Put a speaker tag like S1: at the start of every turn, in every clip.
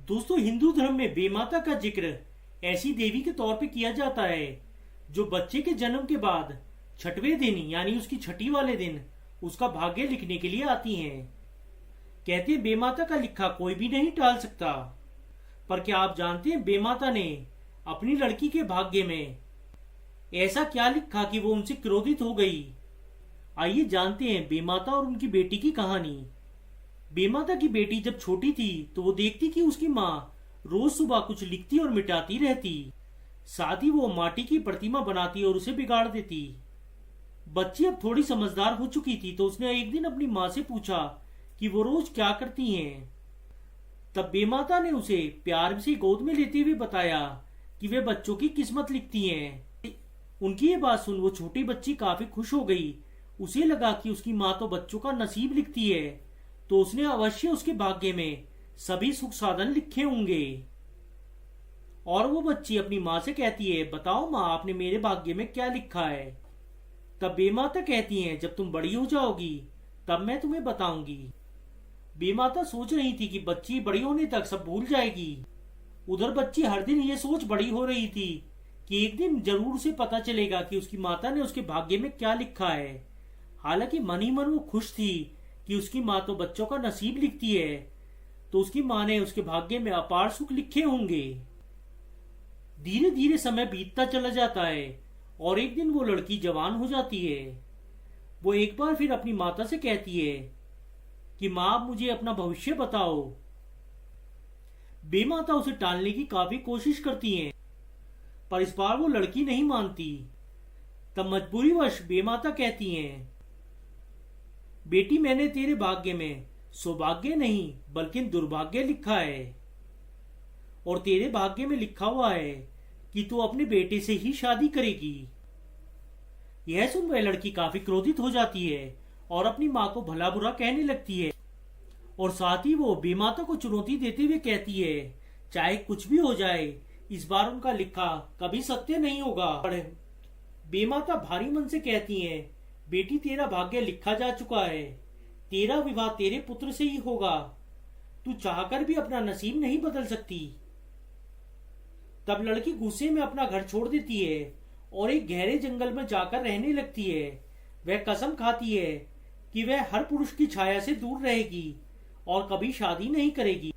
S1: दोस्तों, हिंदू धर्म में बेमाता का जिक्र ऐसी देवी के तौर पे किया जाता है जो बच्चे के जन्म के बाद छठवें दिन यानी उसकी छठी वाले दिन उसका भाग्य लिखने के लिए आती हैं। कहते हैं बेमाता का लिखा कोई भी नहीं टाल सकता। पर क्या आप जानते हैं बेमाता ने अपनी लड़की के भाग्य में ऐसा क्या लिखा कि वो उनसे क्रोधित हो गई। आइए जानते हैं बेमाता और उनकी बेटी की कहानी। बेमाता की बेटी जब छोटी थी तो वो देखती कि उसकी माँ रोज सुबह कुछ लिखती और मिटाती रहती। साथ ही वो माटी की प्रतिमा बनाती और उसे बिगाड़ देती। बच्ची अब थोड़ी समझदार हो चुकी थी तो उसने एक दिन अपनी माँ से पूछा कि वो रोज क्या करती हैं। तब बेमाता ने उसे प्यार से गोद में लेते हुए बताया कि वे बच्चों की किस्मत लिखती हैं। उनकी ये बात सुन वो छोटी बच्ची काफी खुश हो गई। उसे लगा कि उसकी माँ तो बच्चों का नसीब लिखती है, तो उसने अवश्य उसके भाग्य में सभी सुख साधन लिखे होंगे। और वो बच्ची अपनी माँ से कहती है, बताओ माँ, आपने मेरे भाग्य में क्या लिखा है। तब बेमाता कहती है, जब तुम बड़ी हो जाओगी तब मैं तुम्हें बताऊंगी। बेमाता सोच रही थी कि बच्ची बड़ी होने तक सब भूल जाएगी। उधर बच्ची हर दिन ये सोच बड़ी हो रही थी कि एक दिन जरूर उसे पता चलेगा कि उसकी माता ने उसके भाग्य में क्या लिखा है। हालांकि मन ही मन वो खुश थी कि उसकी माँ तो बच्चों का नसीब लिखती है, तो उसकी माँ ने उसके भाग्य में अपार सुख लिखे होंगे। धीरे धीरे समय बीतता चला जाता है और एक दिन वो लड़की जवान हो जाती है। वो एक बार फिर अपनी माता से कहती है कि माँ, आप मुझे अपना भविष्य बताओ। बेमाता उसे टालने की काफी कोशिश करती है, पर इस बार वो लड़की नहीं मानती। तब मजबूरीवश बेमाता कहती हैं, बेटी, मैंने तेरे भाग्य में सौभाग्य नहीं बल्कि दुर्भाग्य लिखा है, और तेरे भाग्य में लिखा हुआ है कि तू अपने बेटे से ही शादी करेगी। यह सुन वह लड़की काफी क्रोधित हो जाती है और अपनी माँ को भला बुरा कहने लगती है, और साथ ही वो बेमाता को चुनौती देते हुए कहती है, चाहे कुछ भी हो जाए, इस बार उनका लिखा कभी सत्य नहीं होगा। बेमाता भारी मन से कहती है, बेटी, तेरा भाग्य लिखा जा चुका है। तेरा विवाह तेरे पुत्र से ही होगा। तू चाहकर भी अपना नसीब नहीं बदल सकती। तब लड़की गुस्से में अपना घर छोड़ देती है और एक गहरे जंगल में जाकर रहने लगती है। वह कसम खाती है कि वह हर पुरुष की छाया से दूर रहेगी और कभी शादी नहीं करेगी।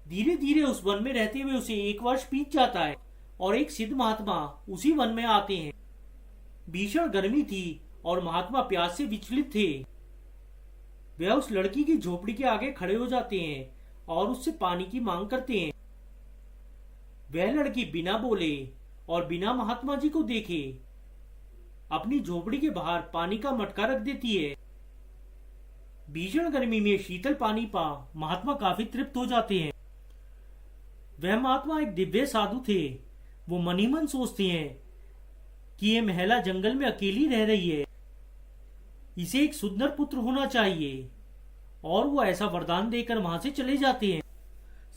S1: धीरे धीरे उस वन में रहते हुए उसे एक वर्ष बीत जाता है और एक सिद्ध महात्मा उसी वन में आते हैं। भीषण गर्मी थी और महात्मा प्यास से विचलित थे। वे उस लड़की की झोपड़ी के आगे खड़े हो जाते हैं और उससे पानी की मांग करते हैं। वह लड़की बिना बोले और बिना महात्मा जी को देखे अपनी झोपड़ी के बाहर पानी का मटका रख देती है। भीषण गर्मी में शीतल पानी पा महात्मा काफी तृप्त हो जाते हैं। वह महात्मा एक दिव्य साधु थे। वो मन ही मन सोचते हैं कि ये महिला जंगल में अकेली रह रही है, इसे एक सुंदर पुत्र होना चाहिए, और वो ऐसा वरदान देकर वहां से चले जाते हैं।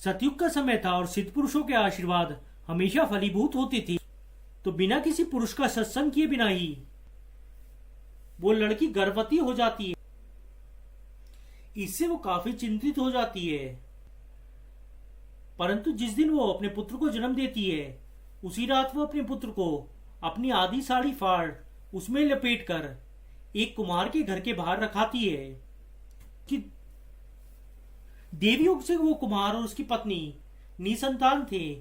S1: सतयुग का समय था और सिद्ध पुरुषों के आशीर्वाद हमेशा फलीभूत होते थे, तो बिना किसी पुरुष का सत्संग किए बिना ही वो लड़की गर्भवती हो जाती है। इससे वो काफी चिंतित हो जाती है। परंतु जिस दिन वो अपने पुत्र को जन्म देती है, उसी रात वो अपने पुत्र को अपनी आधी साड़ी फाड़ उसमें लपेटकर एक कुम्हार के घर के बाहर रखाती है कि देवयोग से वो कुम्हार और उसकी पत्नी निसंतान थे।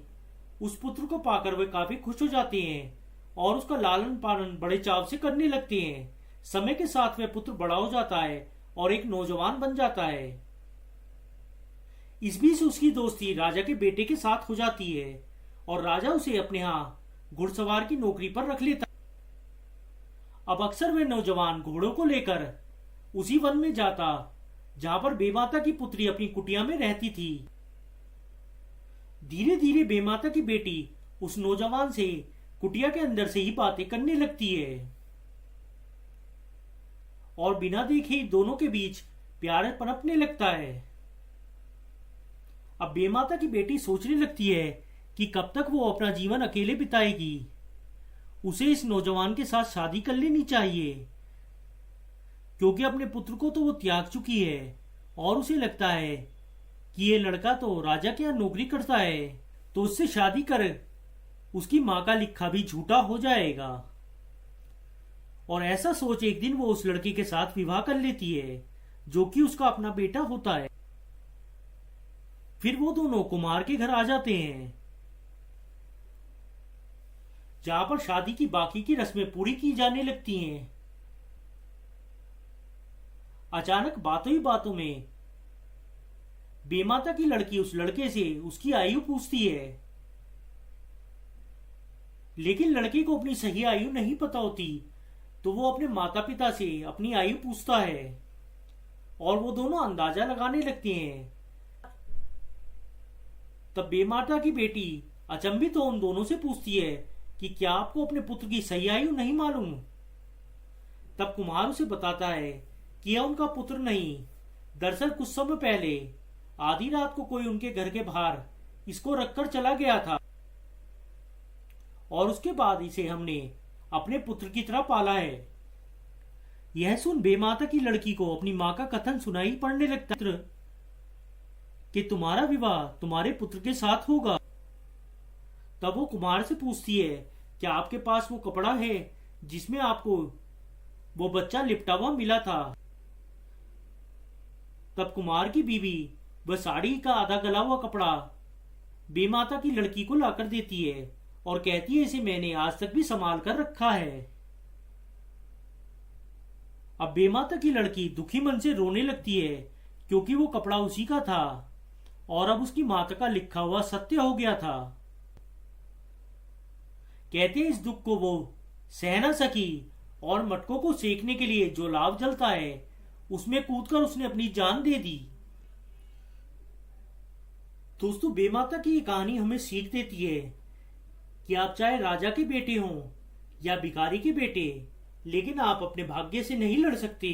S1: उस पुत्र को पाकर वे काफी खुश हो जाते हैं और उसका लालन पालन बड़े चाव से करने लगते हैं। समय के साथ वह पुत्र बड़ा हो जाता है और एक नौजवान बन जाता है। इस बीच उसकी दोस्ती राजा के बेटे के साथ हो जाती है और राजा उसे अपने यहाँ घुड़सवार की नौकरी पर रख लेता। अब अक्सर वह नौजवान घोड़ों को लेकर उसी वन में जाता जहां पर बेमाता की पुत्री अपनी कुटिया में रहती थी। धीरे धीरे बेमाता की बेटी उस नौजवान से कुटिया के अंदर से ही बातें करने लगती है और बिना देखे दोनों के बीच प्यार पनपने लगता है। अब बेमाता की बेटी सोचने लगती है कि कब तक वो अपना जीवन अकेले बिताएगी। उसे इस नौजवान के साथ शादी कर लेनी चाहिए, क्योंकि अपने पुत्र को तो वो त्याग चुकी है और उसे लगता है कि ये लड़का तो राजा के यहाँ नौकरी करता है, तो उससे शादी कर उसकी माँ का लिखा भी झूठा हो जाएगा। और ऐसा सोच एक दिन वो उस लड़की के साथ विवाह कर लेती है जो कि उसका अपना बेटा होता है। फिर वो दोनों कुमार के घर आ जाते हैं, जहां पर शादी की बाकी की रस्में पूरी की जाने लगती हैं। अचानक बातों ही बातों में बेमाता की लड़की उस लड़के से उसकी आयु पूछती है, लेकिन लड़के को अपनी सही आयु नहीं पता होती, तो वो अपने माता पिता से अपनी आयु पूछता है और वो दोनों अंदाजा लगाने लगते हैं। तब बेमाता की बेटी अचंभित तो उन दोनों से पूछती है कि क्या आपको अपने पुत्र की सही आयु नहीं मालूम। तब कुमार उसे बताता है कि यह उनका पुत्र नहीं, दरअसल कुछ समय पहले आधी रात को कोई उनके घर के बाहर इसको रखकर चला गया था और उसके बाद इसे हमने अपने पुत्र की तरह पाला है। यह सुन बेमाता की लड़की को अपनी माँ का कथन सुनाई पड़ने लगता है कि तुम्हारा विवाह तुम्हारे पुत्र के साथ होगा। तब वो कुमार से पूछती है, क्या आपके पास वो कपड़ा है जिसमें आपको वो बच्चा लिपटा हुआ मिला था। तब कुमार की बीवी वह साड़ी का आधा गला हुआ कपड़ा बेमाता की लड़की को लाकर देती है और कहती है, इसे मैंने आज तक भी संभाल कर रखा है। अब बेमाता की लड़की दुखी मन से रोने लगती है क्योंकि वो कपड़ा उसी का था और अब उसकी माता का लिखा हुआ सत्य हो गया था। कहते हैं इस दुख को वो सह न सकी और मटकों को सेकने के लिए जो लाव जलता है उसमें कूदकर उसने अपनी जान दे दी। दोस्तों, बेमाता की ये कहानी हमें सीख देती है कि आप चाहे राजा के बेटे हों या भिखारी के बेटे, लेकिन आप अपने भाग्य से नहीं लड़ सकते।